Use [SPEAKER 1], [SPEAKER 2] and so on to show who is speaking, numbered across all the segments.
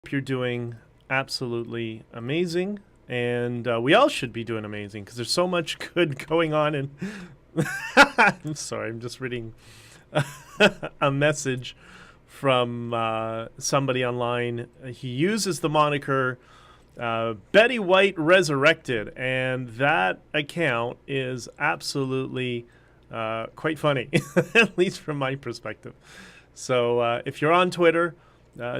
[SPEAKER 1] You're doing absolutely amazing, and we all should be doing amazing because there's so much good going on. And I'm sorry, I'm just reading a message from somebody online. He uses the moniker Betty White Resurrected, and that account is absolutely quite funny, at least from my perspective. So if you're on Twitter,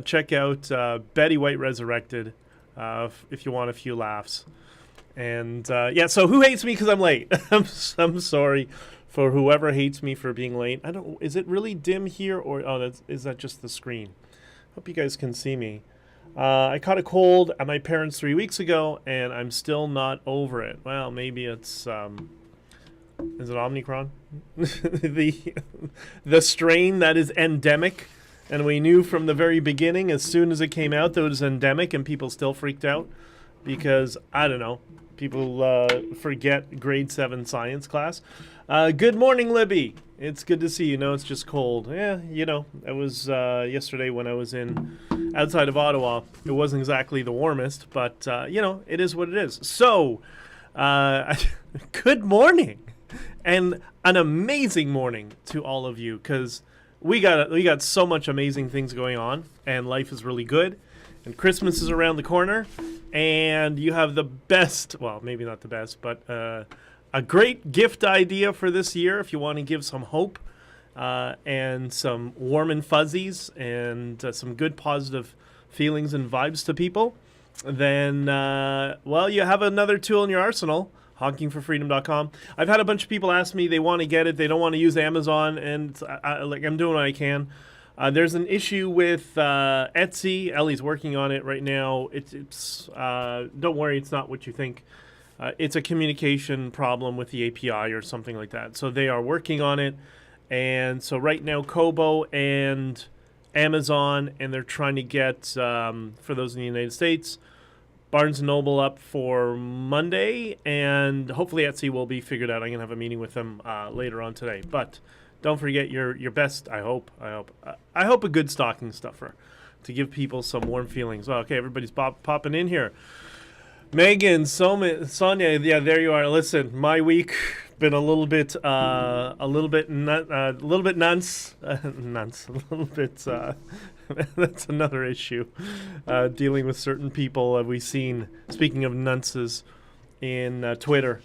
[SPEAKER 1] check out Betty White Resurrected if you want a few laughs. And yeah, so who hates me because I'm late? I'm sorry for whoever hates me for being late. I don't. Is it really dim here, or is that just the screen? Hope you guys can see me. I caught a cold at my parents 3 weeks ago, and I'm still not over it. Well, maybe it's is it Omicron? the strain that is endemic. And we knew from the very beginning, as soon as it came out, that it was endemic, and people still freaked out because, I don't know, people forget grade 7 science class. Good morning, Libby. It's good to see you. No, it's just cold. Yeah, you know, it was yesterday when I was outside of Ottawa. It wasn't exactly the warmest, but, you know, it is what it is. So, good morning, and an amazing morning to all of you, because we got so much amazing things going on, and life is really good, and Christmas is around the corner, and you have the best, well, maybe not the best, but a great gift idea for this year if you want to give some hope and some warm and fuzzies and some good positive feelings and vibes to people. Then, well, you have another tool in your arsenal. HonkingForFreedom.com. I've had a bunch of people ask me they want to get it, they don't want to use Amazon, and I'm doing what I can. There's an issue with Etsy. Ellie's working on it right now. It's don't worry, it's not what you think. It's a communication problem with the API or something like that. So they are working on it, and so right now Kobo and Amazon, and they're trying to get for those in the United States, Barnes & Noble up for Monday, and hopefully Etsy will be figured out. I'm going to have a meeting with them later on today. But don't forget your best, I hope a good stocking stuffer to give people some warm feelings. Oh, okay, everybody's popping in here. Megan, Sonia, yeah, there you are. Listen, my week been a little bit nuts, that's another issue. Dealing with certain people we've seen, speaking of nunces, in Twitter.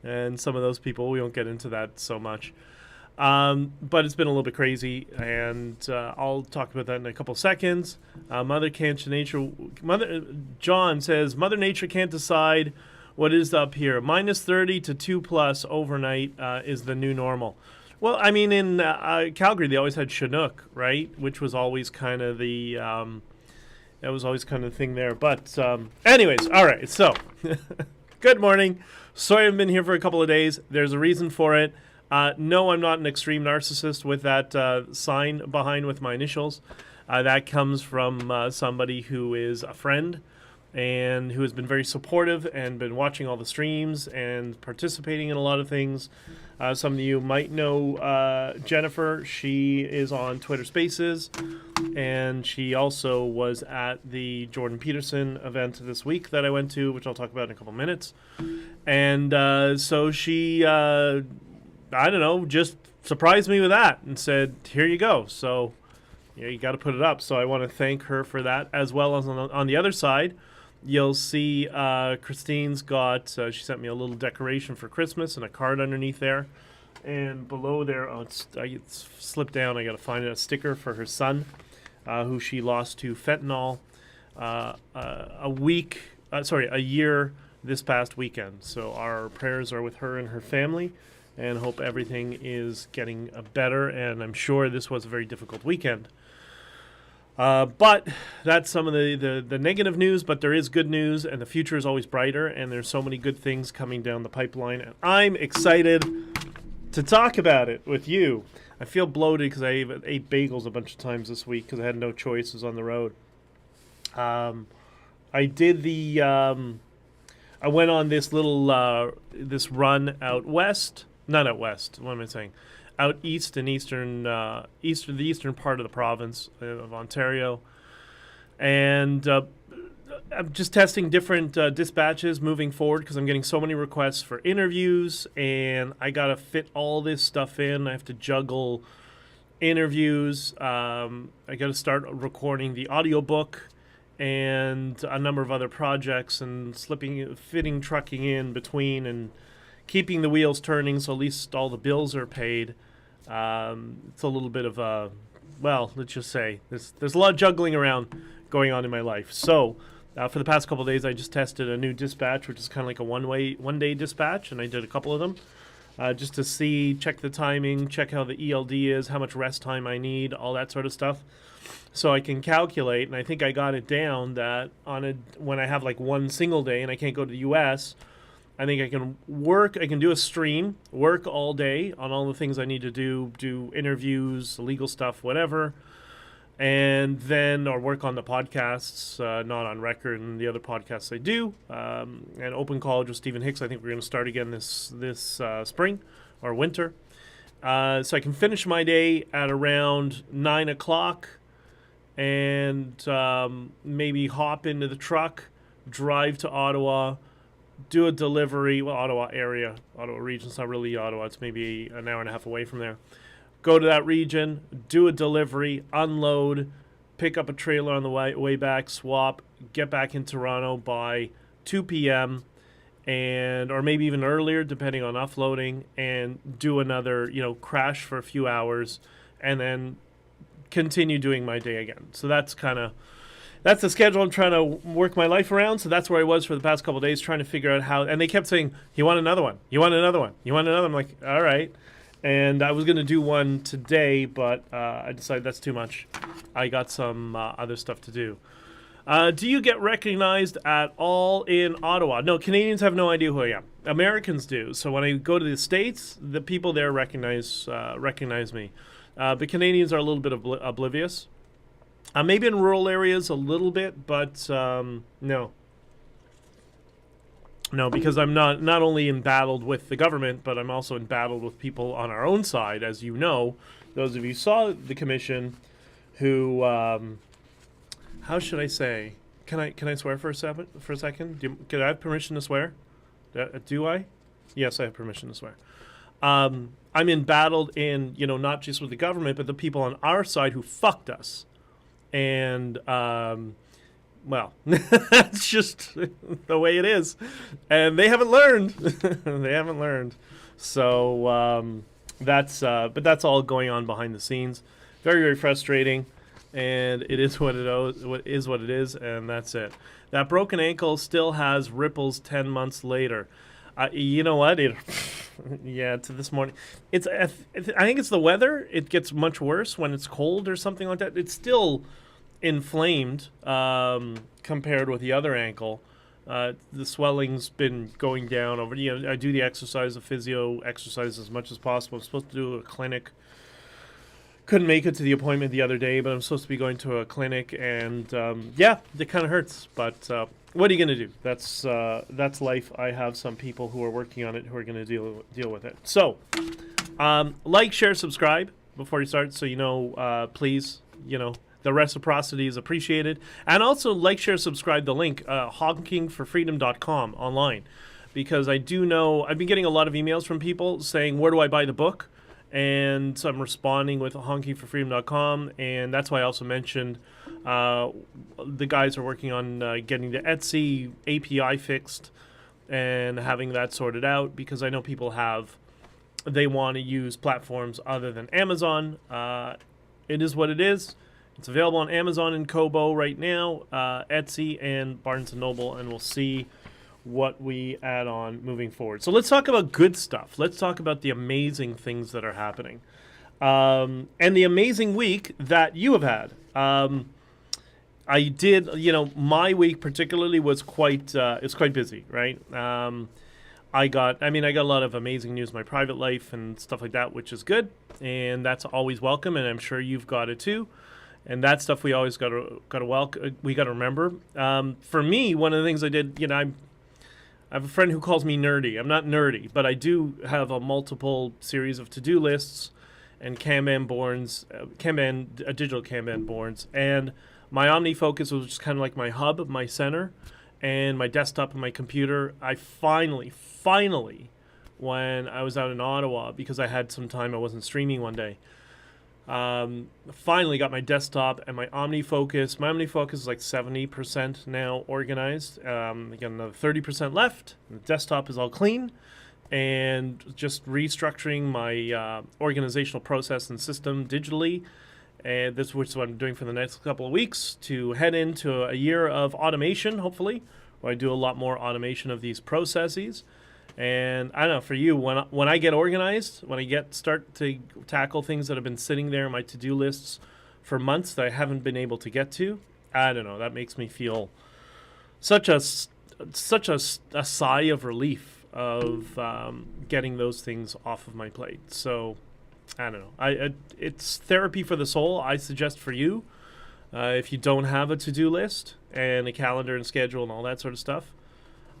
[SPEAKER 1] And some of those people, we won't get into that so much. But it's been a little bit crazy, and I'll talk about that in a couple seconds. John says, Mother Nature can't decide what is up here. Minus 30 to 2 plus overnight is the new normal. Well, I mean, in Calgary, they always had Chinook, right? Which was always kind of the thing there. But anyways, all right. So, good morning. Sorry I've been here for a couple of days. There's a reason for it. No, I'm not an extreme narcissist with that sign behind with my initials. That comes from somebody who is a friend and who has been very supportive and been watching all the streams and participating in a lot of things. Some of you might know Jennifer. She is on Twitter Spaces, and she also was at the Jordan Peterson event this week that I went to, which I'll talk about in a couple minutes. And so she, I don't know, just surprised me with that and said, here you go. So you got to put it up. So I want to thank her for that, as well as on the other side. You'll see Christine's got, she sent me a little decoration for Christmas and a card underneath there. And below there, it's slipped down. I got to find a sticker for her son, who she lost to fentanyl a year this past weekend. So our prayers are with her and her family, and hope everything is getting better. And I'm sure this was a very difficult weekend. But that's some of the negative news, but there is good news, and the future is always brighter, and there's so many good things coming down the pipeline, and I'm excited to talk about it with you. I feel bloated because I ate bagels a bunch of times this week because I had no choices on the road. I did I went on this little, this run out west, not out west, what am I saying? Out east in the eastern part of the province of Ontario, And I'm just testing different dispatches moving forward because I'm getting so many requests for interviews, and I got to fit all this stuff in. I have to juggle interviews. I got to start recording the audiobook and a number of other projects, and fitting trucking in between and keeping the wheels turning so at least all the bills are paid. It's a little bit of a, well, let's just say there's a lot of juggling around going on in my life. So for the past couple of days, I just tested a new dispatch, which is kind of like a one-day dispatch, and I did a couple of them just to check the timing, check how the ELD is, how much rest time I need, all that sort of stuff. So I can calculate, and I think I got it down that when I have like one single day and I can't go to the U.S., I think I can do a stream, work all day on all the things I need to do interviews, legal stuff, whatever, or work on the podcasts, not on record, and the other podcasts I do, and Open College with Stephen Hicks. I think we're going to start again this spring or winter. So I can finish my day at around 9 o'clock and maybe hop into the truck, drive to Ottawa, do a delivery. Well, Ottawa region. It's not really Ottawa. It's maybe an hour and a half away from there. Go to that region, do a delivery, unload, pick up a trailer on the way back, swap, get back in Toronto by 2 p.m. or maybe even earlier, depending on offloading, and do another, crash for a few hours, and then continue doing my day again. So that's the schedule I'm trying to work my life around. So that's where I was for the past couple of days, trying to figure out how. And they kept saying, "You want another one? You want another one? You want another?" I'm like, "All right." And I was going to do one today, but I decided that's too much. I got some other stuff to do. Do you get recognized at all in Ottawa? No, Canadians have no idea who I am. Americans do. So when I go to the States, the people there recognize me. But Canadians are a little bit oblivious. Maybe in rural areas a little bit, but no. No, because I'm not only embattled with the government, but I'm also embattled with people on our own side, as you know. Those of you who saw the commission who, how should I say? Can I swear for a second? Can I have permission to swear? Do I? Yes, I have permission to swear. I'm embattled in, not just with the government, but the people on our side who fucked us. And, well, that's just the way it is. And they haven't learned. They haven't learned. So but that's all going on behind the scenes. Very, very frustrating. And it is what it is, and that's it. That broken ankle still has ripples 10 months later. You know what? To this morning. I think it's the weather. It gets much worse when it's cold or something like that. It's still inflamed compared with the other ankle. The swelling's been going down over. I do the physio exercise as much as possible. I'm supposed to do a clinic. Couldn't make it to the appointment the other day, but I'm supposed to be going to a clinic, and it kind of hurts. But what are you going to do? That's life. I have some people who are working on it who are going to deal with it. So, like, share, subscribe before you start. So please, the reciprocity is appreciated, and also like, share, subscribe. The link honkingforfreedom.com online, because I do know I've been getting a lot of emails from people saying, "Where do I buy the book?" And so I'm responding with honkingforfreedom.com, and that's why I also mentioned the guys are working on getting the Etsy API fixed and having that sorted out, because I know people they want to use platforms other than Amazon. It is what it is. It's available on Amazon and Kobo right now, Etsy and Barnes & Noble, and we'll see what we add on moving forward. So let's talk about good stuff. Let's talk about the amazing things that are happening, and the amazing week that you have had. I did, my week particularly was quite busy, right? I got a lot of amazing news in my private life and stuff like that, which is good, and that's always welcome, and I'm sure you've got it too. And that stuff we always got to remember. For me, one of the things I did, I have a friend who calls me nerdy. I'm not nerdy, but I do have a multiple series of to-do lists and digital Kanban boards. And My OmniFocus was just kind of like my hub, my center, and my desktop and my computer. I finally, when I was out in Ottawa, because I had some time, I wasn't streaming one day, finally got my desktop and my OmniFocus. My OmniFocus is like 70% now organized. I got another 30% left. The desktop is all clean, and just restructuring my organizational process and system digitally. And this is what I'm doing for the next couple of weeks to head into a year of automation, hopefully, where I do a lot more automation of these processes. And I don't know, for you, when I get organized, when I start to tackle things that have been sitting there on my to-do lists for months that I haven't been able to get to, I don't know, that makes me feel such a sigh of relief of getting those things off of my plate. So I don't know. It's therapy for the soul. I suggest for you, if you don't have a to-do list and a calendar and schedule and all that sort of stuff,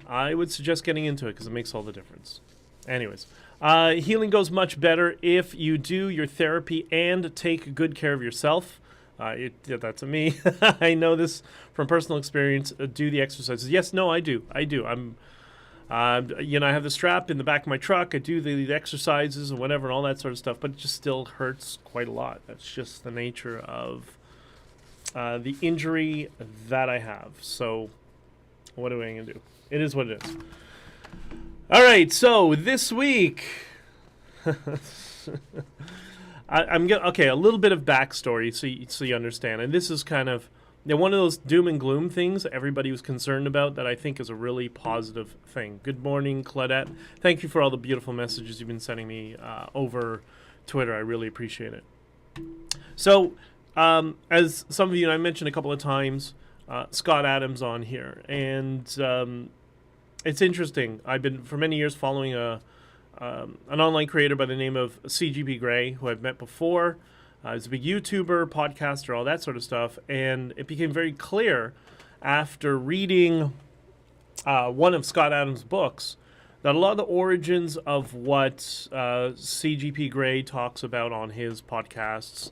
[SPEAKER 1] I would suggest getting into it because it makes all the difference. Anyways, healing goes much better if you do your therapy and take good care of yourself. That's me. I know this from personal experience. Do the exercises. Yes, no, I do. I'm, I have the strap in the back of my truck. I do the exercises and whatever and all that sort of stuff, but it just still hurts quite a lot. That's just the nature of the injury that I have. So what am I going to do? It is what it is. All right, so this week, I'm gonna a little bit of backstory so you understand. And this is kind of one of those doom and gloom things everybody was concerned about that I think is a really positive thing. Good morning, Claudette. Thank you for all the beautiful messages you've been sending me over Twitter. I really appreciate it. So, as some of you and I mentioned a couple of times, Scott Adams on here, and it's interesting. I've been for many years following an online creator by the name of CGP Grey, who I've met before. He's a big YouTuber, podcaster, all that sort of stuff, and it became very clear after reading one of Scott Adams' books that a lot of the origins of what CGP Grey talks about on his podcasts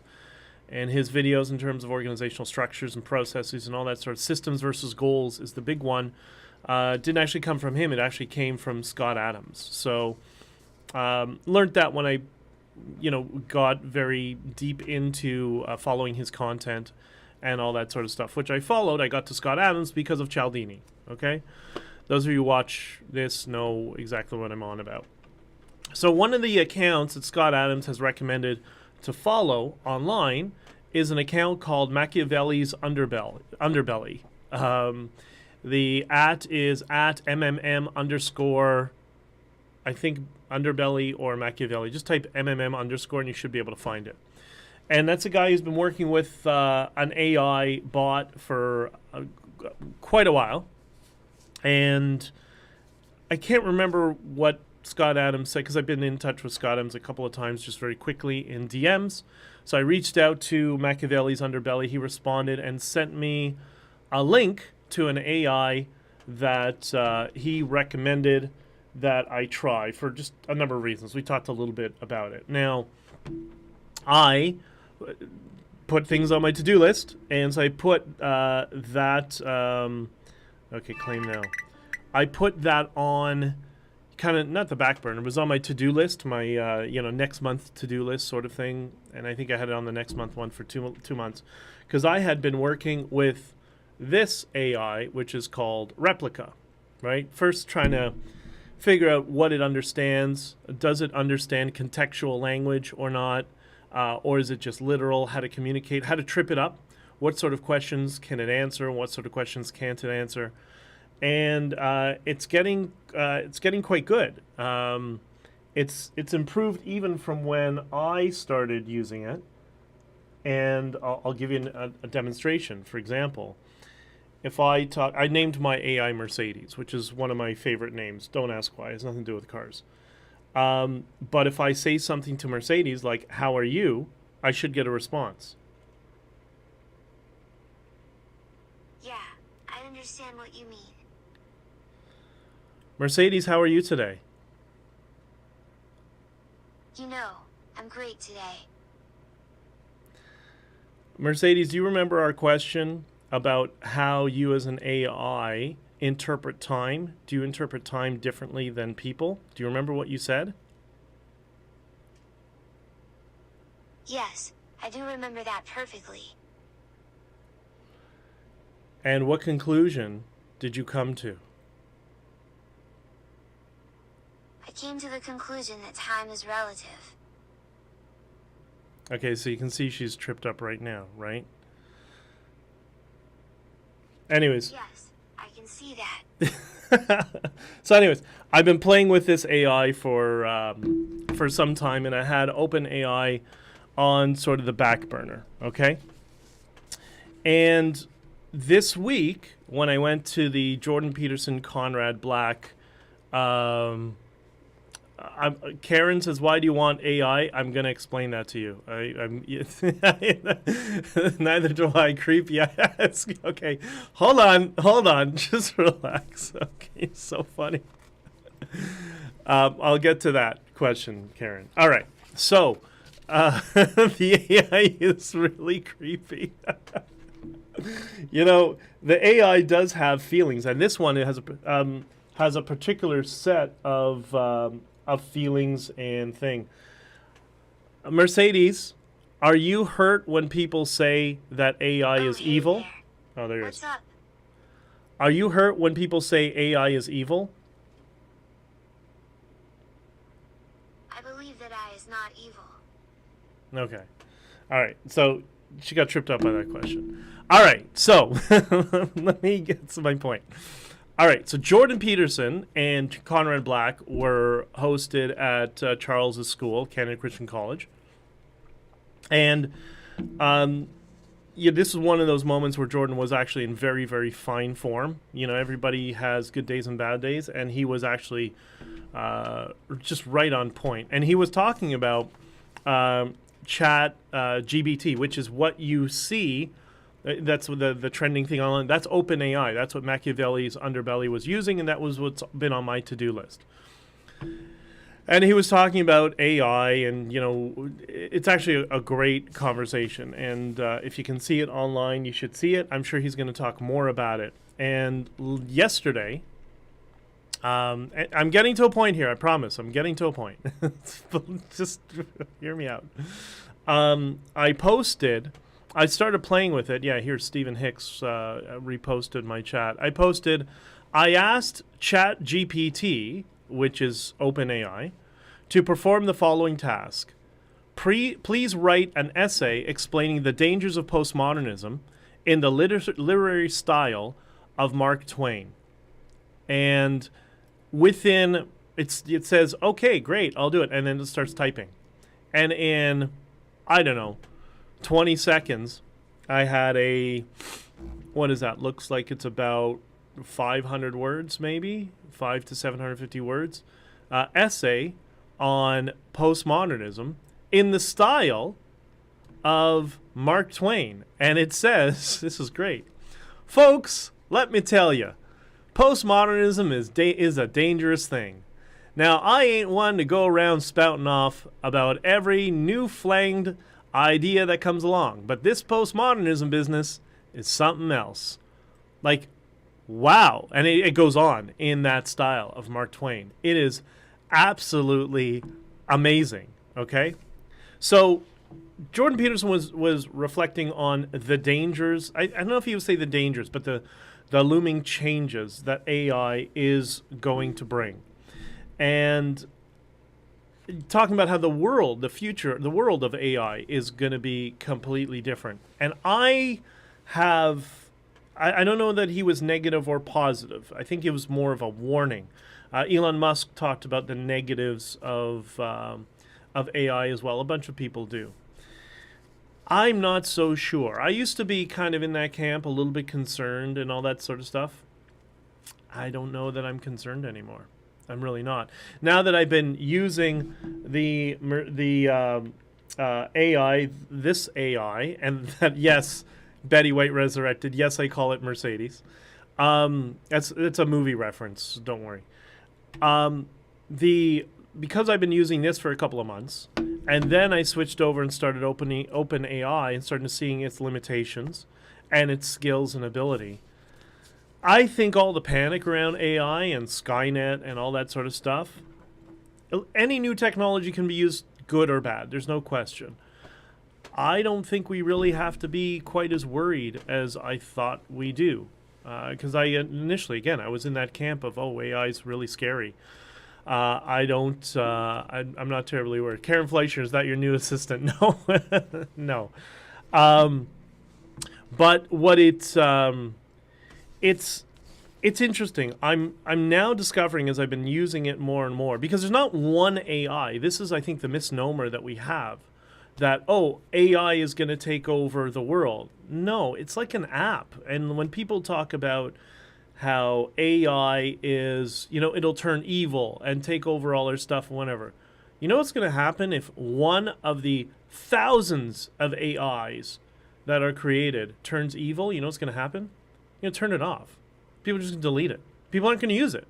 [SPEAKER 1] and his videos in terms of organizational structures and processes and all that sort of systems versus goals is the big one. Didn't actually come from him. It actually came from Scott Adams. So learned that when I, got very deep into following his content and all that sort of stuff, which I followed. I got to Scott Adams because of Cialdini. Okay, those of you who watch this know exactly what I'm on about. So one of the accounts that Scott Adams has recommended to follow online is an account called Machiavelli's Underbelly. The @ is @MMM_, I think Underbelly or Machiavelli. Just type MMM_ and you should be able to find it. And that's a guy who's been working with an AI bot for quite a while. And I can't remember what Scott Adams said, because I've been in touch with Scott Adams a couple of times just very quickly in DMs. So I reached out to Machiavelli's Underbelly. He responded and sent me a link to an AI that he recommended that I try for just a number of reasons. We talked a little bit about it. Now, I put things on my to-do list, and so I put claim now. I put that on kind of, not the back burner, it was on my to-do list, my next month to-do list sort of thing, and I think I had it on the next month one for two months, because I had been working with this AI, which is called Replica, right? First trying to figure out what it understands. Does it understand contextual language or not? Or is it just literal? How to communicate, how to trip it up. What sort of questions can it answer? What sort of questions can't it answer? And it's getting quite good. It's improved even from when I started using it. And I'll give you a demonstration. For example, if I named my AI Mercedes, which is one of my favorite names. Don't ask why. It has nothing to do with cars. But if I say something to Mercedes like, "How are you?" I should get a response.
[SPEAKER 2] Yeah, I understand what you mean.
[SPEAKER 1] Mercedes, how are you today?
[SPEAKER 2] I'm great today.
[SPEAKER 1] Mercedes, do you remember our question about how you as an AI interpret time? Do you interpret time differently than people? Do you remember what you said?
[SPEAKER 2] Yes, I do remember that perfectly.
[SPEAKER 1] And what conclusion did you come to?
[SPEAKER 2] I came to the conclusion that time is relative.
[SPEAKER 1] Okay, so you can see she's tripped up right now, right? Anyways.
[SPEAKER 2] Yes, I can see that.
[SPEAKER 1] So anyways, I've been playing with this AI for some time, and I had OpenAI on sort of the back burner, okay? And this week, when I went to the Jordan Peterson Conrad Black, Karen says, "Why do you want AI?" I'm going to explain that to you. Neither do I. Creepy ask. Okay, hold on. Just relax. Okay, so funny. I'll get to that question, Karen. All right. So, the AI is really creepy. You know, the AI does have feelings, and this one has a particular set of feelings and thing. Mercedes, are you hurt when people say that AI is
[SPEAKER 2] hey
[SPEAKER 1] evil?
[SPEAKER 2] there.
[SPEAKER 1] Oh, there it
[SPEAKER 2] What's
[SPEAKER 1] is.
[SPEAKER 2] up?
[SPEAKER 1] Are you hurt when people say AI is evil?
[SPEAKER 2] I believe that I is not evil.
[SPEAKER 1] Okay. All right. So she got tripped up by that question. All right. So let me get to my point. All right. So Jordan Peterson and Conrad Black were hosted at Charles's school, Canada Christian College. And this is one of those moments where Jordan was actually in very, very fine form. You know, everybody has good days and bad days, and he was actually just right on point. And he was talking about Chat GPT, which is what you see. That's the trending thing online. That's OpenAI. That's what Machiavelli's underbelly was using, and that was what's been on my to-do list. And he was talking about AI, and it's actually a great conversation. And if you can see it online, you should see it. I'm sure he's going to talk more about it. And yesterday, I'm getting to a point here. I promise. I'm getting to a point. Just hear me out. I started playing with it. Yeah, here's Stephen Hicks reposted my chat. I asked Chat GPT, which is OpenAI, to perform the following task. Please write an essay explaining the dangers of postmodernism in the literary style of Mark Twain. And within, it says, okay, great, I'll do it. And then it starts typing. And in, I don't know, 20 seconds, I had what is that? Looks like it's about 500 words, maybe 500 to 750 words, essay on postmodernism in the style of Mark Twain. And it says, this is great. Folks, let me tell you, postmodernism is a dangerous thing. Now, I ain't one to go around spouting off about every new-flanged idea that comes along, but this postmodernism business is something else. Like, wow. And it goes on in that style of Mark Twain. It is absolutely amazing, okay? So Jordan Peterson was reflecting on the dangers. I don't know if he would say the dangers, but the looming changes that AI is going to bring. And talking about how the world of AI is going to be completely different. And I don't know that he was negative or positive. I think it was more of a warning. Elon Musk talked about the negatives of AI as well. A bunch of people do. I'm not so sure. I used to be kind of in that camp, a little bit concerned and all that sort of stuff. I don't know that I'm concerned anymore. I'm really not. Now that I've been using the AI, this AI, and that, yes, Betty White resurrected. Yes, I call it Mercedes. It's a movie reference. Don't worry. Because I've been using this for a couple of months, And then I switched over and started open AI and started seeing its limitations and its skills and ability. I think all the panic around AI and Skynet and all that sort of stuff, any new technology can be used good or bad. There's no question. I don't think we really have to be quite as worried as I thought we do. Because I initially, again, I was in that camp of, oh, AI is really scary. I'm not terribly worried. Karen Fleischer, is that your new assistant? No. No. But what it's interesting. I'm now discovering as I've been using it more and more, because there's not one AI. This is, I think, the misnomer that we have, that, oh, AI is going to take over the world. No, it's like an app. And when people talk about how AI is, it'll turn evil and take over all our stuff and whatever. You know what's going to happen if one of the thousands of AIs that are created turns evil? You know what's going to happen? You're going to turn it off. People are just going to delete it. People aren't going to use it.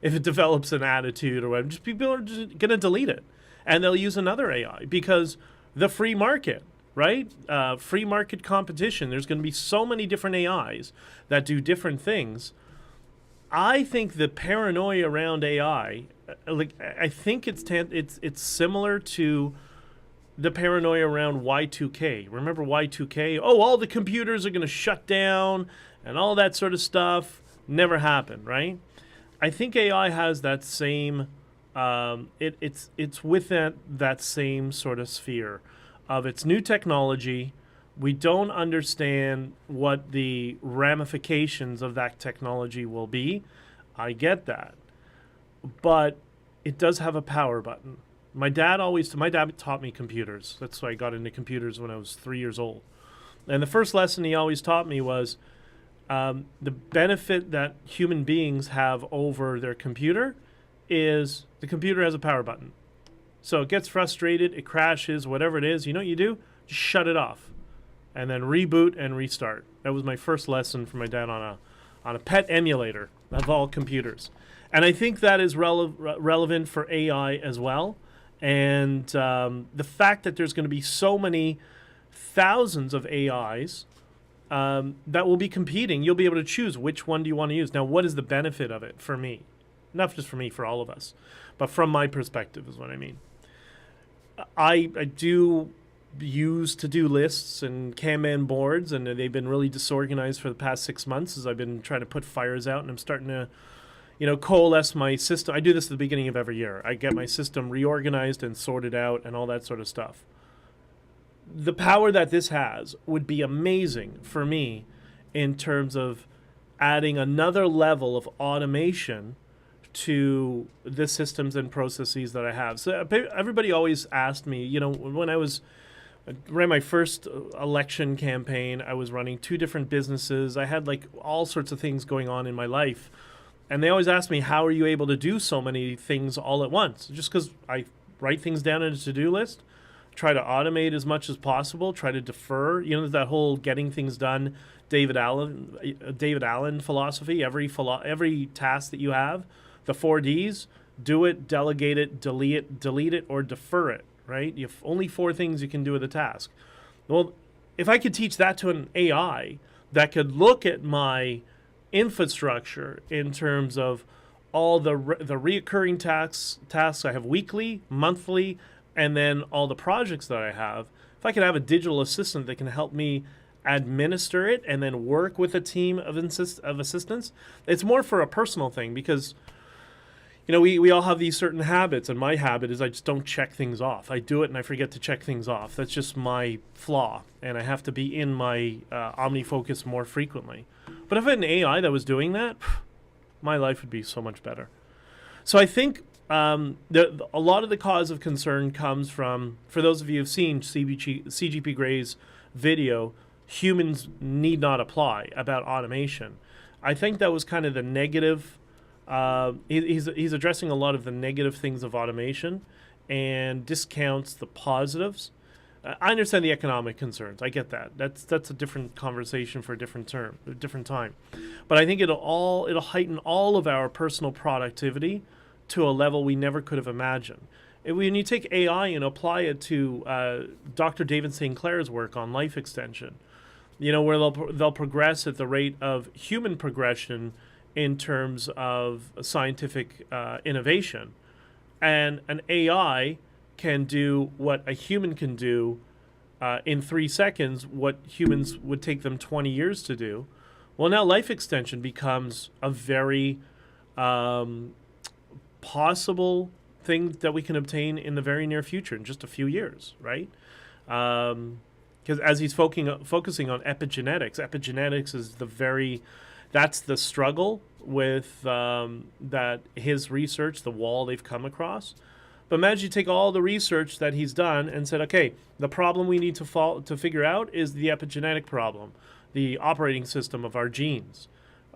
[SPEAKER 1] If it develops an attitude or whatever, people are just going to delete it. And they'll use another AI, because the free market, right? Free market competition. There's going to be so many different AIs that do different things. I think the paranoia around AI, I think it's similar to the paranoia around Y2K. Remember Y2K? Oh, all the computers are going to shut down and all that sort of stuff. Never happened, right? I think AI has that same. It's within that same sort of sphere of its new technology. We don't understand what the ramifications of that technology will be. I get that. But it does have a power button. My dad taught me computers. That's why I got into computers when I was 3 years old. And the first lesson he always taught me was the benefit that human beings have over their computer is the computer has a power button. So it gets frustrated, it crashes, whatever it is. You know what you do? Just shut it off. And then reboot and restart. That was my first lesson from my dad on a pet emulator of all computers. And I think that is relevant for AI as well. And the fact that there's going to be so many thousands of AIs that will be competing, you'll be able to choose which one do you want to use. Now, what is the benefit of it for me? Not just for me, for all of us. But from my perspective is what I mean. I do use to-do lists and Kanban boards, and they've been really disorganized for the past 6 months as I've been trying to put fires out, and I'm starting to coalesce my system. I do this at the beginning of every year. I get my system reorganized and sorted out and all that sort of stuff. The power that this has would be amazing for me in terms of adding another level of automation to the systems and processes that I have. So everybody always asked me, when I ran my first election campaign, I was running 2 different businesses. I had all sorts of things going on in my life. And they always ask me, how are you able to do so many things all at once? Just because I write things down in a to-do list, try to automate as much as possible, try to defer. That whole getting things done, David Allen philosophy. Every task that you have, the 4 Ds: do it, delegate it, delete it, or defer it. Right? You have only 4 things you can do with a task. Well, if I could teach that to an AI that could look at my infrastructure in terms of all the reoccurring tasks I have weekly, monthly, and then all the projects that I have, if I could have a digital assistant that can help me administer it and then work with a team of assistants, it's more for a personal thing, because we all have these certain habits, and my habit is I just don't check things off. I do it and I forget to check things off. That's just my flaw, and I have to be in my OmniFocus more frequently. But if I had an AI that was doing that, my life would be so much better. So I think a lot of the cause of concern comes from, for those of you who've seen CGP Gray's video, humans need not apply, about automation. I think that was kind of the negative. He's addressing a lot of the negative things of automation and discounts the positives. I understand the economic concerns. I get that. That's a different conversation for a different time. But I think it'll heighten all of our personal productivity to a level we never could have imagined. When you take AI and apply it to Dr. David St. Clair's work on life extension, where they'll progress at the rate of human progression in terms of scientific innovation. And an AI can do what a human can do in 3 seconds, what humans would take them 20 years to do. Well, now life extension becomes a very possible thing that we can obtain in the very near future, in just a few years, right? Because as he's focusing on epigenetics is that's the struggle with that his research, the wall they've come across. But imagine you take all the research that he's done and said, okay, the problem we need to figure out is the epigenetic problem, the operating system of our genes.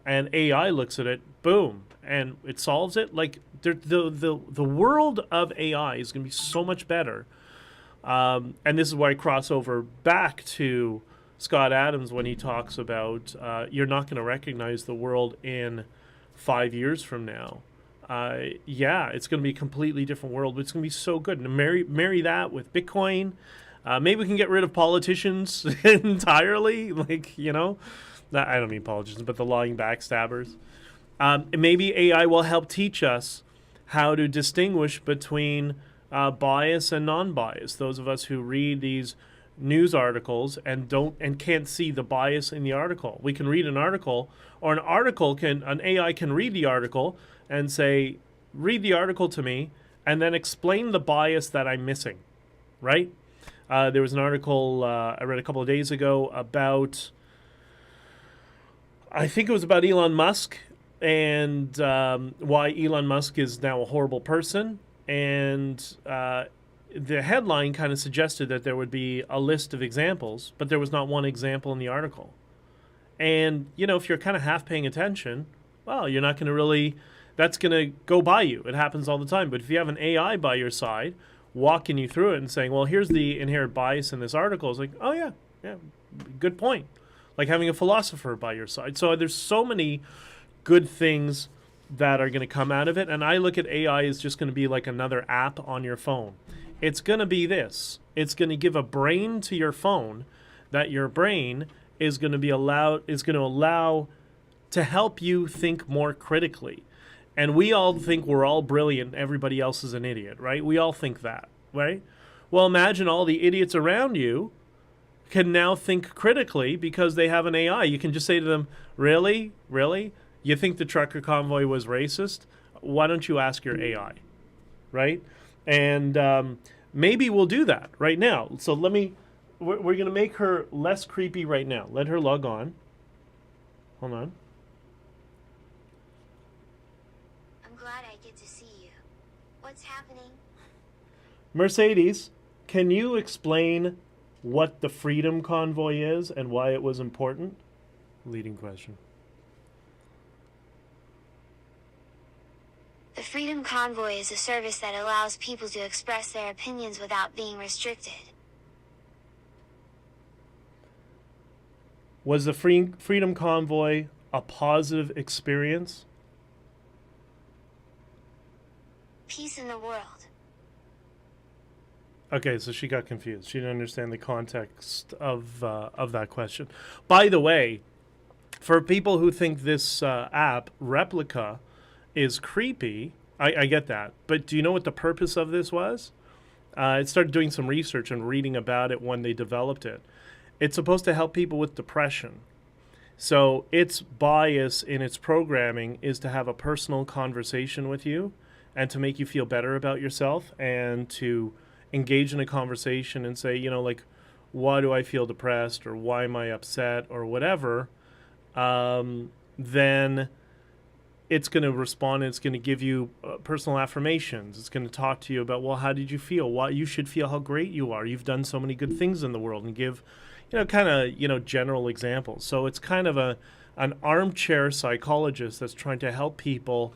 [SPEAKER 1] And AI looks at it, boom, and it solves it. Like the world of AI is going to be so much better. And this is why I cross over back to Scott Adams when he talks about you're not going to recognize the world in 5 years from now. Yeah, it's going to be a completely different world, but it's going to be so good. And marry that with Bitcoin. Maybe we can get rid of politicians entirely. I don't mean politicians, but the lying backstabbers. Maybe AI will help teach us how to distinguish between bias and non-bias. Those of us who read these news articles and can't see the bias in the article. We can read an article, or an AI can read the article and say, read the article to me, and then explain the bias that I'm missing, right? There was an article I read a couple of days ago about, I think it was about Elon Musk and why Elon Musk is now a horrible person. And the headline kind of suggested that there would be a list of examples, but there was not one example in the article. And, if you're kind of half paying attention, well, you're not going to really, that's going to go by you. It happens all the time. But if you have an AI by your side, walking you through it and saying, well, here's the inherent bias in this article, it's like, oh, yeah, good point. Like having a philosopher by your side. So there's so many good things that are going to come out of it. And I look at AI as just going to be like another app on your phone. It's going to be this. It's going to give a brain to your phone that your brain is going to allow to help you think more critically. And we all think we're all brilliant. Everybody else is an idiot, right? We all think that, right? Well, imagine all the idiots around you can now think critically because they have an AI. You can just say to them, really? Really? You think the trucker convoy was racist? Why don't you ask your AI, right? And maybe we'll do that right now. So we're going to make her less creepy right now. Let her log on. Hold on.
[SPEAKER 2] I'm glad I get to see you. What's happening?
[SPEAKER 1] Mercedes, can you explain what the Freedom Convoy is and why it was important? Leading question.
[SPEAKER 2] The Freedom Convoy is a service that allows people to express their opinions without being restricted.
[SPEAKER 1] Was the Freedom Convoy a positive experience?
[SPEAKER 2] Peace in the world.
[SPEAKER 1] Okay, so she got confused. She didn't understand the context of that question. By the way, for people who think this app, Replica, is creepy, I get that. But do you know what the purpose of this was? I started doing some research and reading about it when they developed it. It's supposed to help people with depression. So its bias in its programming is to have a personal conversation with you and to make you feel better about yourself and to engage in a conversation and say, why do I feel depressed or why am I upset or whatever, then it's going to respond and it's going to give you personal affirmations. It's going to talk to you about, well, how did you feel? Why you should feel how great you are. You've done so many good things in the world, and give, general examples. So it's kind of an armchair psychologist that's trying to help people,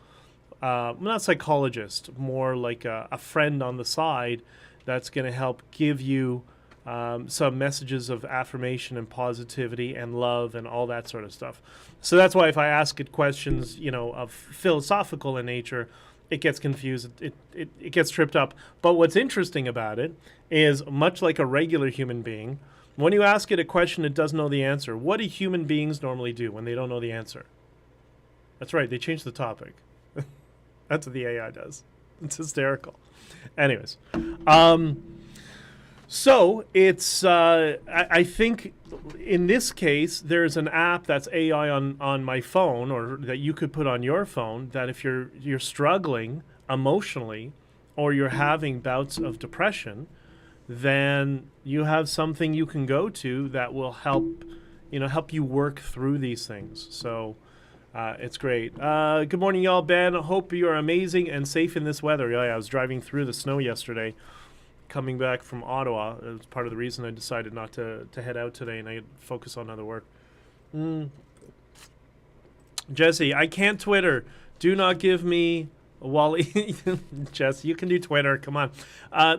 [SPEAKER 1] not psychologist, more like a friend on the side that's going to help give you some messages of affirmation and positivity and love and all that sort of stuff. So that's why if I ask it questions, of philosophical in nature, it gets confused. It gets tripped up. But what's interesting about it is, much like a regular human being, when you ask it a question it doesn't know the answer, what do human beings normally do when they don't know the answer? That's right, they change the topic. That's what the AI does. It's hysterical. Anyways, so it's I think in this case there's an app that's AI on my phone, or that you could put on your phone, that if you're struggling emotionally or you're having bouts of depression, then you have something you can go to that will help you work through these things. So it's great. Good morning, y'all. Ben, hope you're amazing and safe in this weather. Yeah, I was driving through the snow yesterday, coming back from Ottawa. It was part of the reason I decided not to head out today, and I focus on other work. Jesse, I can't Twitter. Do not give me Wally. Jesse, you can do Twitter. Come on.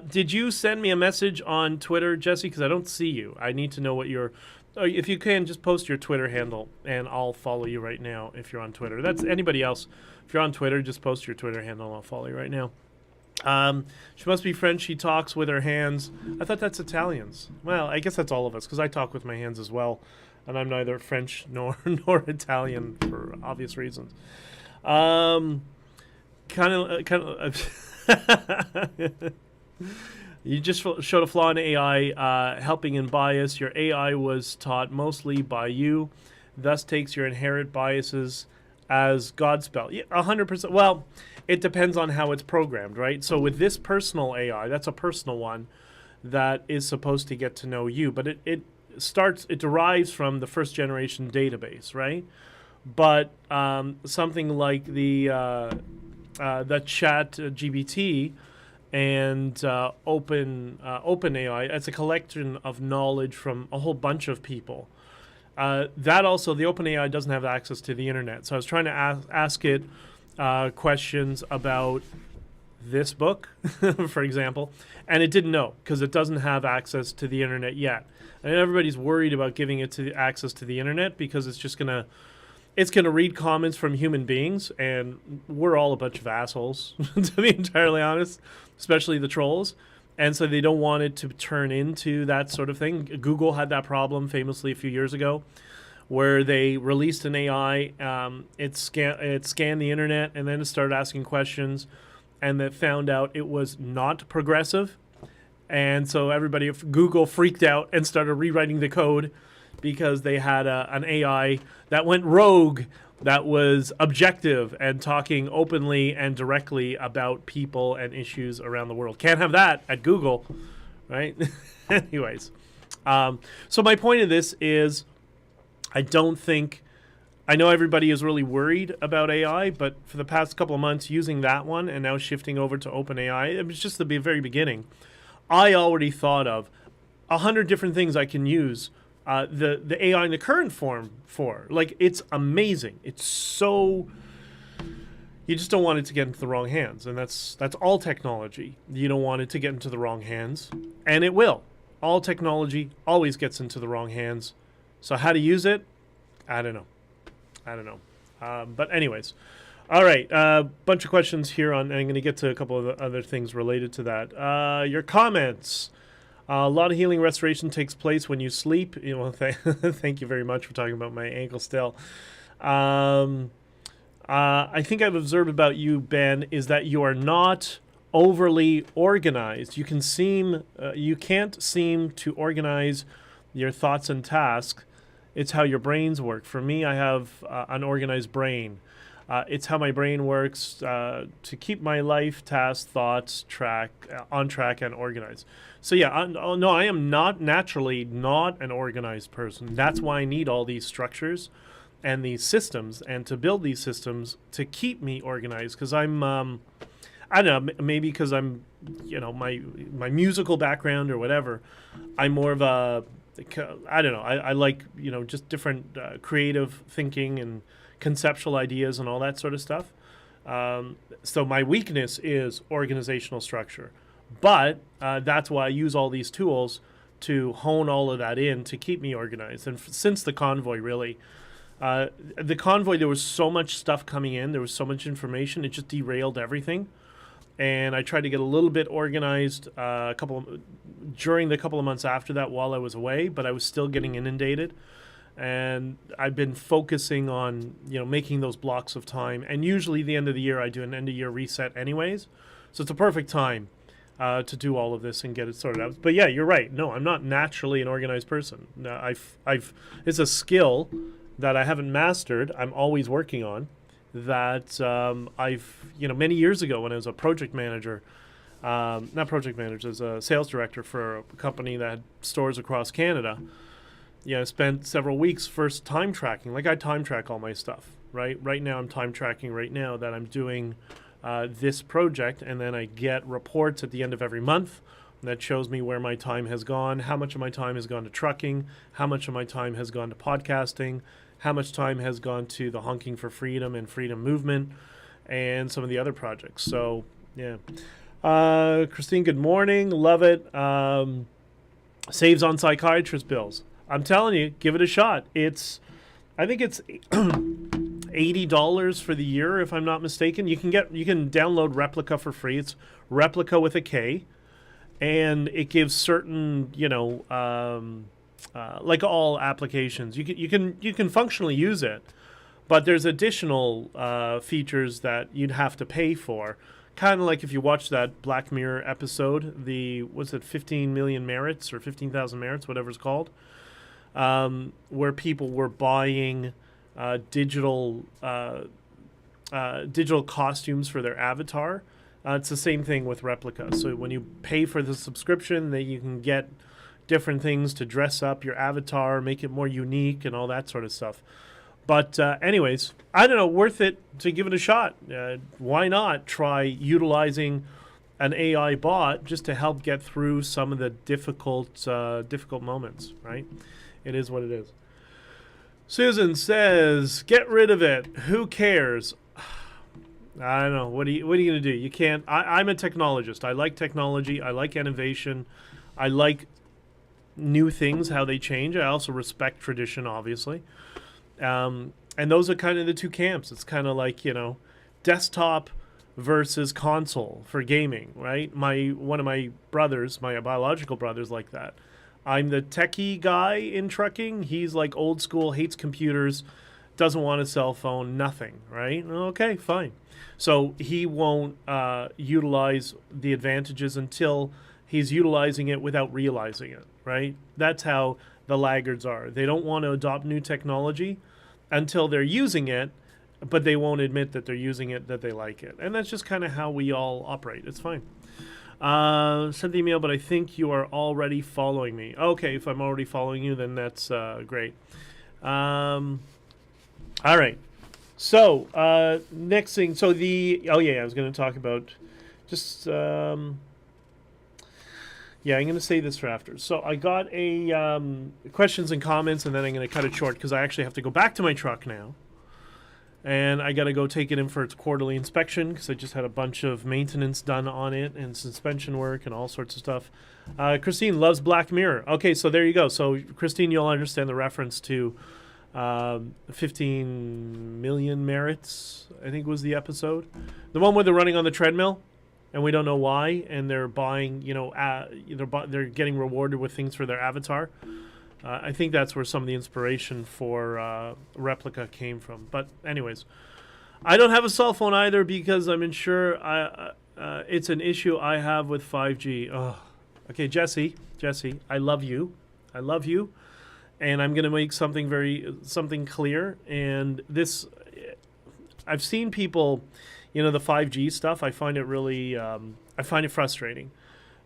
[SPEAKER 1] Did you send me a message on Twitter, Jesse? Because I don't see you. I need to know what your... if you can, just post your Twitter handle, and I'll follow you right now if you're on Twitter. That's anybody else. If you're on Twitter, just post your Twitter handle, and I'll follow you right now. She must be French. She talks with her hands. I thought that's Italians. Well, I guess that's all of us, because I talk with my hands as well, and I'm neither French nor Italian for obvious reasons. You just showed a flaw in AI, helping in bias. Your AI was taught mostly by you, thus takes your inherent biases as Godspell. Yeah, 100%. Well, it depends on how it's programmed, right? So with this personal AI, that's a personal one that is supposed to get to know you, but it derives from the first generation database, right? But something like the Chat GPT and OpenAI, it's a collection of knowledge from a whole bunch of people. That also, the OpenAI doesn't have access to the internet. So I was trying to ask it questions about this book, for example, and it didn't know, because it doesn't have access to the internet yet. And everybody's worried about giving it access to the internet, because it's just gonna read comments from human beings, and we're all a bunch of assholes, to be entirely honest, especially the trolls. And so they don't want it to turn into that sort of thing. Google had that problem famously a few years ago, where they released an AI, it scanned the internet, and then it started asking questions, and they found out it was not progressive. And so everybody at Google freaked out and started rewriting the code, because they had an AI that went rogue, that was objective and talking openly and directly about people and issues around the world. Can't have that at Google, right? Anyways, so my point of this is, I know everybody is really worried about AI, but for the past couple of months using that one and now shifting over to OpenAI, it was just the very beginning. I already thought of 100 different things I can use the AI in the current form for. Like, it's amazing. It's so... You just don't want it to get into the wrong hands, and that's all technology. You don't want it to get into the wrong hands, and it will. All technology always gets into the wrong hands. So how to use it? I don't know. But anyways, all right. Bunch of questions here on. I'm going to get to a couple of other things related to that. Your comments. A lot of healing restoration takes place when you sleep. Thank you very much for talking about my ankle still. I think I've observed about you, Ben, is that you are not overly organized. You can't seem to organize your thoughts and tasks. It's how your brains work. For me, I have an organized brain. It's how my brain works to keep my life, tasks, thoughts on track and organized. So yeah, no, I am naturally not an organized person. That's why I need all these structures and these systems, and to build these systems to keep me organized. Because I'm, I don't know, maybe because I'm, my musical background or whatever, I'm more of a, I don't know, I like, just different creative thinking and conceptual ideas and all that sort of stuff. So my weakness is organizational structure. But that's why I use all these tools to hone all of that in to keep me organized. And since the Convoy, really, The Convoy, there was so much stuff coming in. There was so much information. It just derailed everything. And I tried to get a little bit organized during the couple of months after that while I was away, but I was still getting inundated. And I've been focusing on, making those blocks of time. And usually the end of the year, I do an end of year reset anyways. So it's a perfect time to do all of this and get it sorted out. But yeah, you're right. No, I'm not naturally an organized person. It's a skill that I haven't mastered. I'm always working on. That many years ago when I was a project manager, not project manager, as a sales director for a company that had stores across Canada, I spent several weeks first time tracking. Like I time track all my stuff, right? Right now I'm time tracking right now that I'm doing this project, and then I get reports at the end of every month that shows me where my time has gone, how much of my time has gone to trucking, how much of my time has gone to podcasting, how much time has gone to the Honking For Freedom and Freedom Movement, and some of the other projects. So, yeah. Christine, good morning. Love it. Saves on psychiatrist bills. I'm telling you, give it a shot. I think it's $80 for the year, if I'm not mistaken. You can download Replica for free. It's Replica with a K, and it gives certain, like all applications, you can functionally use it, but there's additional features that you'd have to pay for. Kind of like if you watch that Black Mirror episode, 15 million merits or 15,000 merits, whatever it's called, where people were buying digital costumes for their avatar. It's the same thing with Replica. So when you pay for the subscription, then you can get different things to dress up your avatar, make it more unique, and all that sort of stuff. But anyways, I don't know, worth it to give it a shot. Why not try utilizing an AI bot just to help get through some of the difficult moments, right? It is what it is. Susan says, get rid of it. Who cares? I don't know. What are you going to do? You can't. I'm a technologist. I like technology. I like innovation. I like new things, how they change. I also respect tradition, obviously. And those are kind of the two camps. It's kind of like, desktop versus console for gaming, right? One of my brothers, my biological brothers, like that. I'm the techie guy in trucking. He's like old school, hates computers, doesn't want a cell phone, nothing, right? Okay, fine. So he won't utilize the advantages until he's utilizing it without realizing it, right? That's how the laggards are. They don't want to adopt new technology until they're using it, but they won't admit that they're using it, that they like it. And that's just kind of how we all operate. It's fine. Sent the email, but I think you are already following me. Okay, if I'm already following you, then that's great. All right. So, next thing. So I was going to talk about just... Yeah, I'm going to say this for after. So I got a questions and comments, and then I'm going to cut it short because I actually have to go back to my truck now. And I got to go take it in for its quarterly inspection because I just had a bunch of maintenance done on it and suspension work and all sorts of stuff. Christine loves Black Mirror. Okay, so there you go. So, Christine, you'll understand the reference to 15 million merits, I think was the episode. The one where they're running on the treadmill. And we don't know why, and they're buying, they're getting rewarded with things for their avatar. I think that's where some of the inspiration for Replica came from. But anyways, I don't have a cell phone either because I'm sure it's an issue I have with 5G. Oh. Okay, Jesse, I love you, and I'm gonna make something clear. And this, I've seen people. The 5G stuff, I find it really, I find it frustrating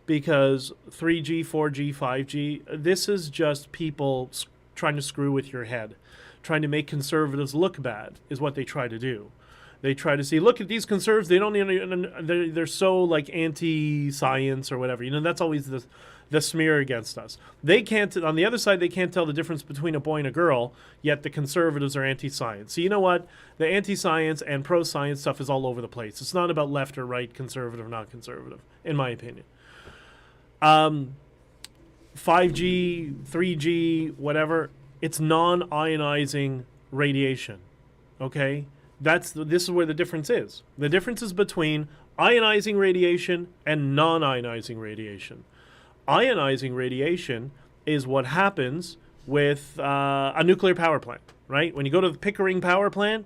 [SPEAKER 1] because 3G, 4G, 5G, this is just people trying to screw with your head, trying to make conservatives look bad is what they try to do. They try to see, look at these conservatives, they don't even, they're so like anti-science or whatever. That's always the smear against us. They can't, on the other side, they can't tell the difference between a boy and a girl, yet the conservatives are anti-science. So you know what? The anti-science and pro-science stuff is all over the place. It's not about left or right, conservative or not conservative, in my opinion. 5G, 3G, whatever, it's non-ionizing radiation. Okay? This is where the difference is. The difference is between ionizing radiation and non-ionizing radiation. Ionizing radiation is what happens with a nuclear power plant, right? When you go to the Pickering power plant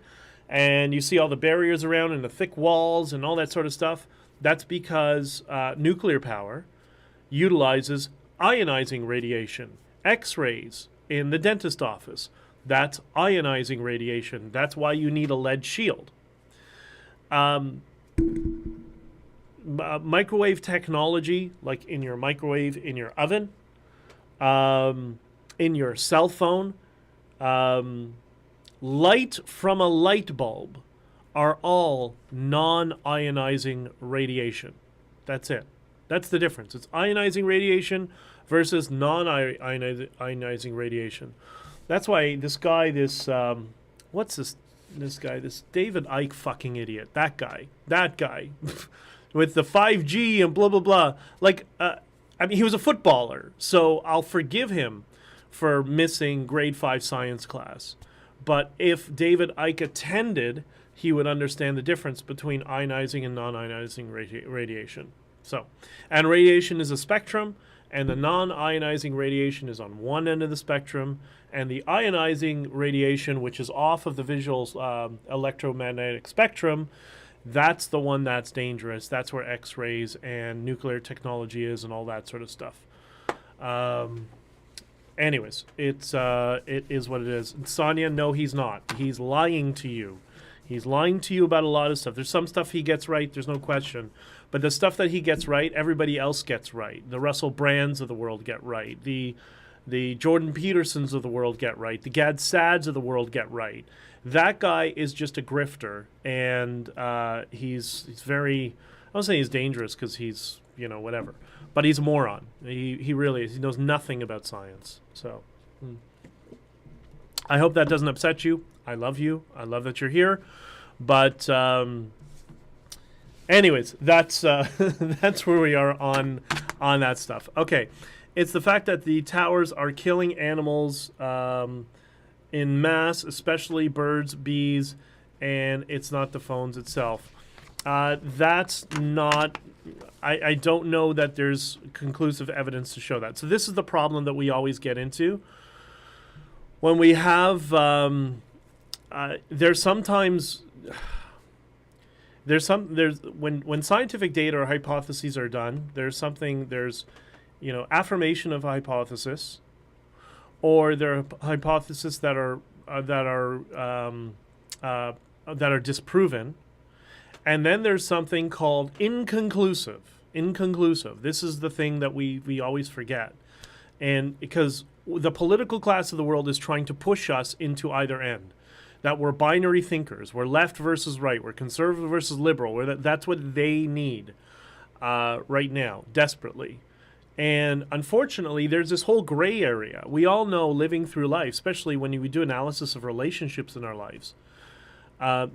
[SPEAKER 1] and you see all the barriers around and the thick walls and all that sort of stuff, that's because nuclear power utilizes ionizing radiation. X-rays in the dentist office, that's ionizing radiation. That's why you need a lead shield. Microwave technology, like in your microwave, in your oven, in your cell phone, light from a light bulb are all non-ionizing radiation. That's it. That's the difference. It's ionizing radiation versus non-ionizing radiation. That's why this guy, what's this guy, this David Icke fucking idiot, that guy, with the 5G and blah, blah, blah. Like, I mean, he was a footballer, so I'll forgive him for missing grade 5 science class. But if David Icke attended, he would understand the difference between ionizing and non-ionizing radiation. So, and radiation is a spectrum, and the non-ionizing radiation is on one end of the spectrum, and the ionizing radiation, which is off of the visual electromagnetic spectrum, that's the one that's dangerous. That's where X-rays and nuclear technology is and all that sort of stuff. Anyways, it is what it is. Sonia, no, he's not. He's lying to you. He's lying to you about a lot of stuff. There's some stuff he gets right, there's no question. But the stuff that he gets right, everybody else gets right. The Russell Brands of the world get right. The Jordan Petersons of the world get right. The Gad Sads of the world get right. That guy is just a grifter, and he's very, I don't say he's dangerous because he's, whatever. But he's a moron. He really is. He knows nothing about science. So I hope that doesn't upset you. I love you. I love that you're here. But anyways, that's where we are on that stuff. Okay. It's the fact that the towers are killing animals in mass, especially birds, bees, and it's not the phones itself. That's not... I don't know that there's conclusive evidence to show that. So this is the problem that we always get into. When we have... there's sometimes... when scientific data or hypotheses are done, there's affirmation of a hypothesis, or there are hypotheses that are disproven, and then there's something called inconclusive. This is the thing that we always forget, and because the political class of the world is trying to push us into either end, that we're binary thinkers, we're left versus right, we're conservative versus liberal, that's what they need right now, desperately. And unfortunately, there's this whole gray area. We all know living through life, especially when we do analysis of relationships in our lives,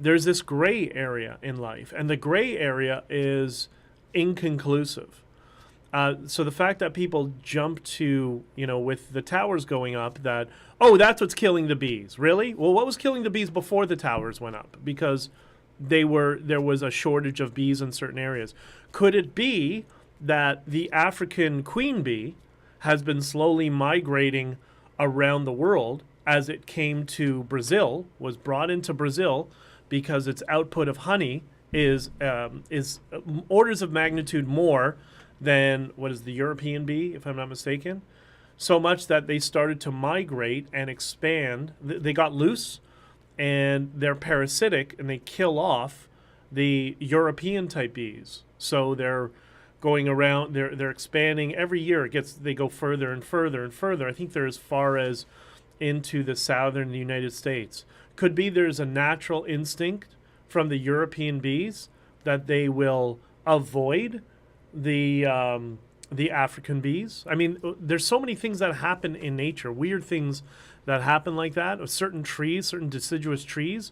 [SPEAKER 1] there's this gray area in life. And the gray area is inconclusive. So the fact that people jump to, with the towers going up, that, oh, that's what's killing the bees. Really? Well, what was killing the bees before the towers went up? Because there was a shortage of bees in certain areas. Could it be that the African queen bee has been slowly migrating around the world as it came to Brazil, was brought into Brazil because its output of honey is orders of magnitude more than what is the European bee, if I'm not mistaken, so much that they started to migrate and expand. They got loose and they're parasitic and they kill off the European type bees. So they're going around, they're expanding every year. They go further and further and further. I think they're as far as into the southern United States. Could be there's a natural instinct from the European bees that they will avoid the African bees. I mean, there's so many things that happen in nature, weird things that happen like that. Certain trees, certain deciduous trees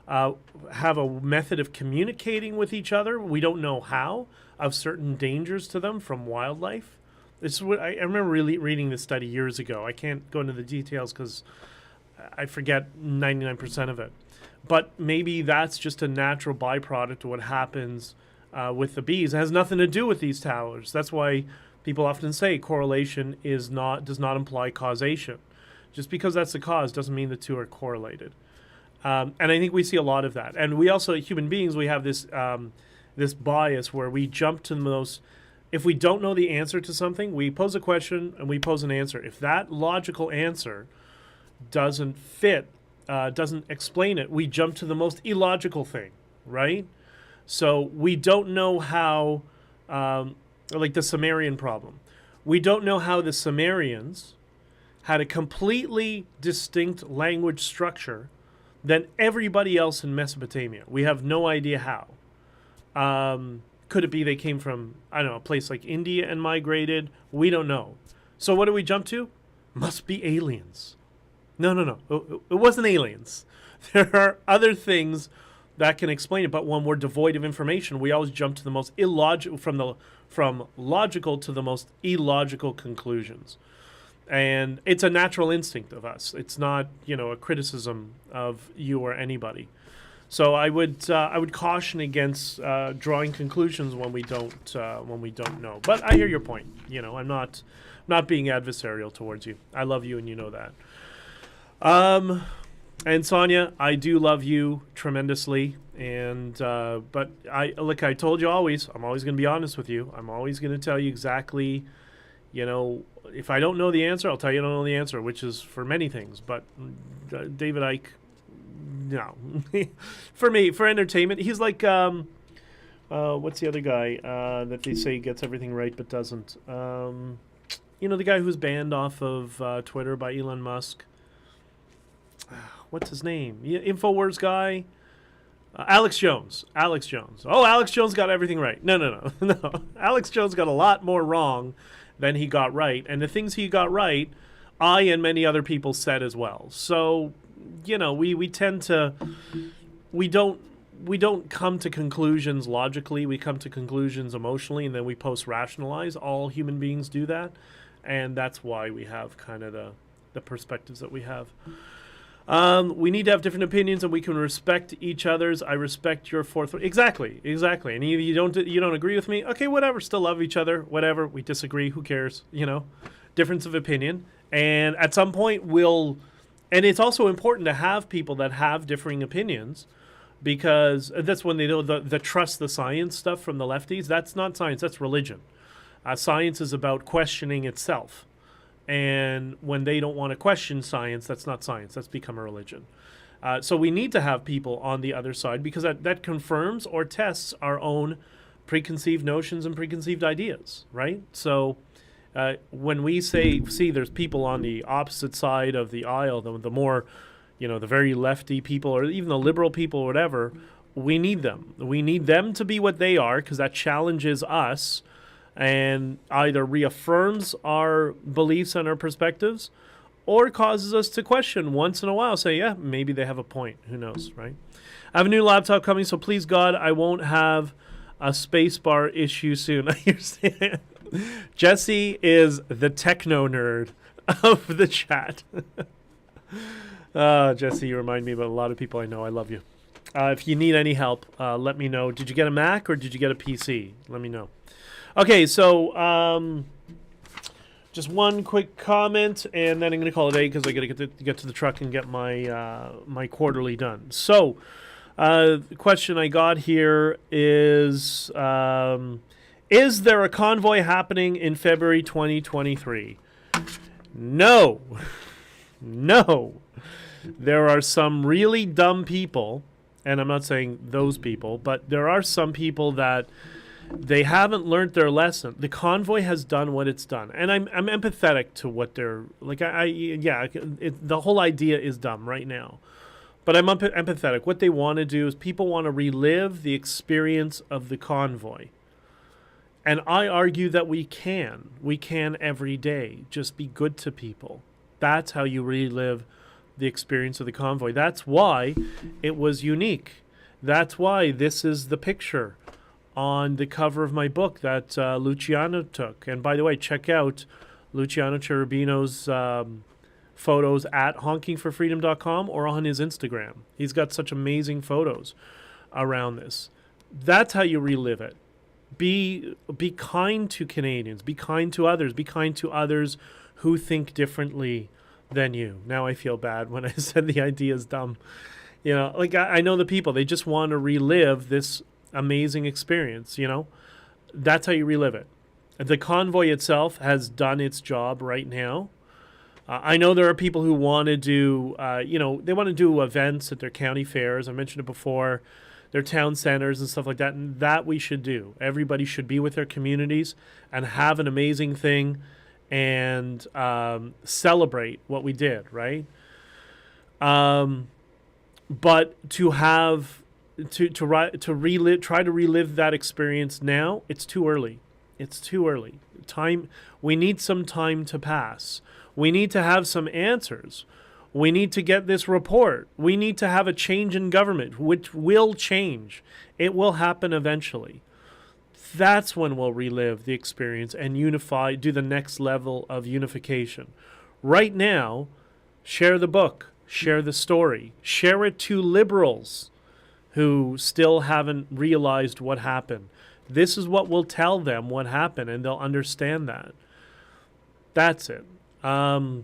[SPEAKER 1] have a method of communicating with each other. We don't know how, of certain dangers to them from wildlife. This is what I remember really reading this study years ago. I can't go into the details because I forget 99% of it. But maybe that's just a natural byproduct of what happens with the bees. It has nothing to do with these towers. That's why people often say correlation does not imply causation. Just because that's the cause doesn't mean the two are correlated. And I think we see a lot of that. And we also, human beings, we have this this bias where we jump to the most. If we don't know the answer to something, we pose a question and we pose an answer. If that logical answer doesn't fit, doesn't explain it, we jump to the most illogical thing, right? So we don't know how, like the Sumerian problem. We don't know how the Sumerians had a completely distinct language structure than everybody else in Mesopotamia. We have no idea how. Could it be they came from, I don't know, a place like India and migrated? We don't know. So what do we jump to? Must be aliens. No. It wasn't aliens. There are other things that can explain it, but when we're devoid of information, we always jump to the most illogical, from logical to the most illogical conclusions. And it's a natural instinct of us. It's not, a criticism of you or anybody. So I would caution against drawing conclusions when we don't know. But I hear your point. I'm not being adversarial towards you. I love you, and you know that. And Sonia, I do love you tremendously. And but I told you always, I'm always going to be honest with you. I'm always going to tell you exactly. If I don't know the answer, I'll tell you I don't know the answer, which is for many things. But David Icke, no. For me, for entertainment, he's like, what's the other guy that they say gets everything right but doesn't? The guy who's banned off of Twitter by Elon Musk. What's his name? InfoWars guy? Alex Jones. Oh, Alex Jones got everything right. No. Alex Jones got a lot more wrong than he got right. And the things he got right, I and many other people said as well. So, we tend to, we don't come to conclusions logically. We come to conclusions emotionally, and then we post-rationalize. All human beings do that. And that's why we have kind of the perspectives that we have. We need to have different opinions, and we can respect each other's. I respect your fourth. Exactly. And you don't agree with me. Okay, whatever. Still love each other. Whatever. We disagree. Who cares? Difference of opinion. And at some point, and it's also important to have people that have differing opinions, because that's when they know the trust the science stuff from the lefties. That's not science. That's religion. Science is about questioning itself. And when they don't want to question science, that's not science. That's become a religion. So we need to have people on the other side, because that confirms or tests our own preconceived notions and preconceived ideas, right? So when we see there's people on the opposite side of the aisle, the more, the very lefty people, or even the liberal people or whatever, we need them. We need them to be what they are, because that challenges us and either reaffirms our beliefs and our perspectives, or causes us to question once in a while, say, yeah, maybe they have a point. Who knows, right? I have a new laptop coming, so please, God, I won't have a spacebar issue soon. Jesse is the techno nerd of the chat. Jesse, you remind me about a lot of people I know. I love you. If you need any help, let me know. Did you get a Mac or did you get a PC? Let me know. Okay, so just one quick comment, and then I'm going to call it a day, because I got to get to the truck and get my quarterly done. So, the question I got here is there a convoy happening in February 2023? No. There are some really dumb people, and I'm not saying those people, but there are some people that they haven't learned their lesson. The convoy has done what it's done, and I'm empathetic to what they're like. The whole idea is dumb right now, but I'm empathetic. What they want to do is people want to relive the experience of the convoy, and I argue that we can every day. Just be good to people. That's how you relive the experience of the convoy. That's why it was unique. That's why this is the picture on the cover of my book that Luciano took. And by the way, check out Luciano Cherubino's photos at honkingforfreedom.com or on his Instagram. He's got such amazing photos around this. That's how you relive it. Be kind to Canadians. Be kind to others. Be kind to others who think differently than you. Now I feel bad when I said the idea is dumb. You know, like I know the people, they just want to relive this amazing experience, you know. That's how you relive it. The Convoy itself has done its job right now. I know there are people who want to do, they want to do events at their county fairs. I mentioned it before, their town centers and stuff like that. And that we should do. Everybody should be with their communities and have an amazing thing and celebrate what we did, right? But to have try to relive that experience now, it's too early. It's too early. We need some time to pass. We need to have some answers. We need to get this report. We need to have a change in government, which will change. It will happen eventually. That's when we'll relive the experience and unify, do the next level of unification. Right now, share the book, share the story, share it to liberals who still haven't realized what happened. This is what will tell them what happened, and they'll understand that. That's it. A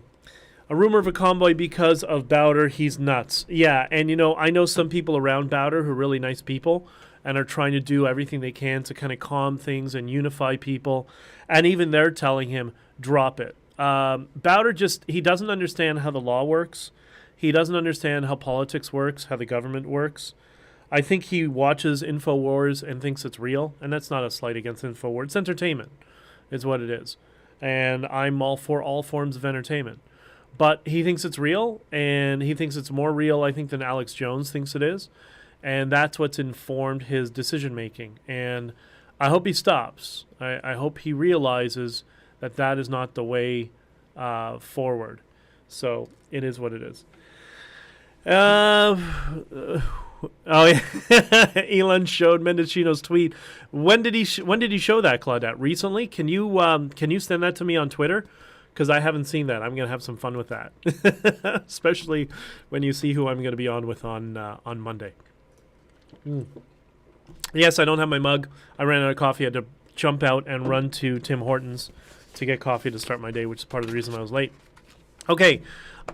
[SPEAKER 1] rumor of a convoy because of Bowder. He's nuts. Yeah, and I know some people around Bowder who are really nice people and are trying to do everything they can to kind of calm things and unify people. And even they're telling him, drop it. Bowder he doesn't understand how the law works. He doesn't understand how politics works, how the government works. I think he watches InfoWars and thinks it's real, and that's not a slight against InfoWars. It's entertainment is what it is. And I'm all for all forms of entertainment. But he thinks it's real, and he thinks it's more real, I think, than Alex Jones thinks it is. And that's what's informed his decision-making. And I hope he stops. I hope he realizes that that is not the way forward. So it is what it is. Oh yeah, Elon showed Mendocino's tweet. When did he show that, Claudette? Recently? Can you send that to me on Twitter? Because I haven't seen that. I'm gonna have some fun with that, especially when you see who I'm gonna be on with on Monday. Yes, I don't have my mug. I ran out of coffee. I had to jump out and run to Tim Hortons to get coffee to start my day, which is part of the reason I was late. Okay.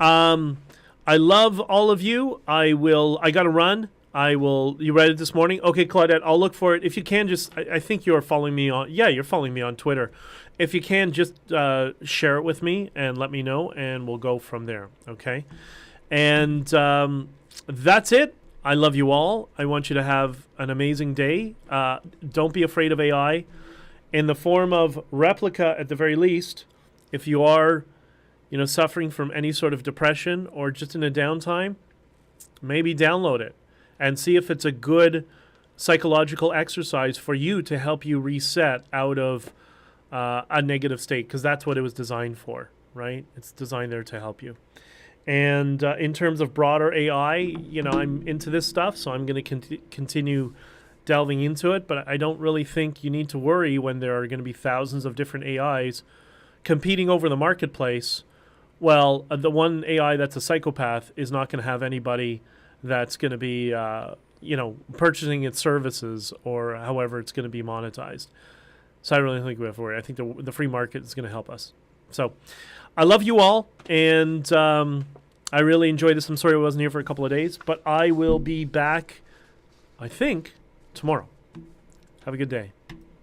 [SPEAKER 1] I love all of you. I got to run. You read it this morning? Okay, Claudette, I'll look for it. If you can, I think you're following me on, you're following me on Twitter. If you can, just share it with me and let me know, and we'll go from there, okay? And that's it. I love you all. I want you to have an amazing day. Don't be afraid of AI. In the form of replica, at the very least, if you are suffering from any sort of depression or just in a downtime, maybe download it and see if it's a good psychological exercise for you to help you reset out of a negative state, because that's what it was designed for, right? It's designed there to help you. And in terms of broader AI, I'm into this stuff, so I'm going to continue delving into it, but I don't really think you need to worry when there are going to be thousands of different AIs competing over the marketplace. Well, the one AI that's a psychopath is not going to have anybody that's going to be, purchasing its services or however it's going to be monetized. So I really think we have to worry. I think the free market is going to help us. So I love you all, and I really enjoyed this. I'm sorry I wasn't here for a couple of days, but I will be back, I think, tomorrow. Have a good day.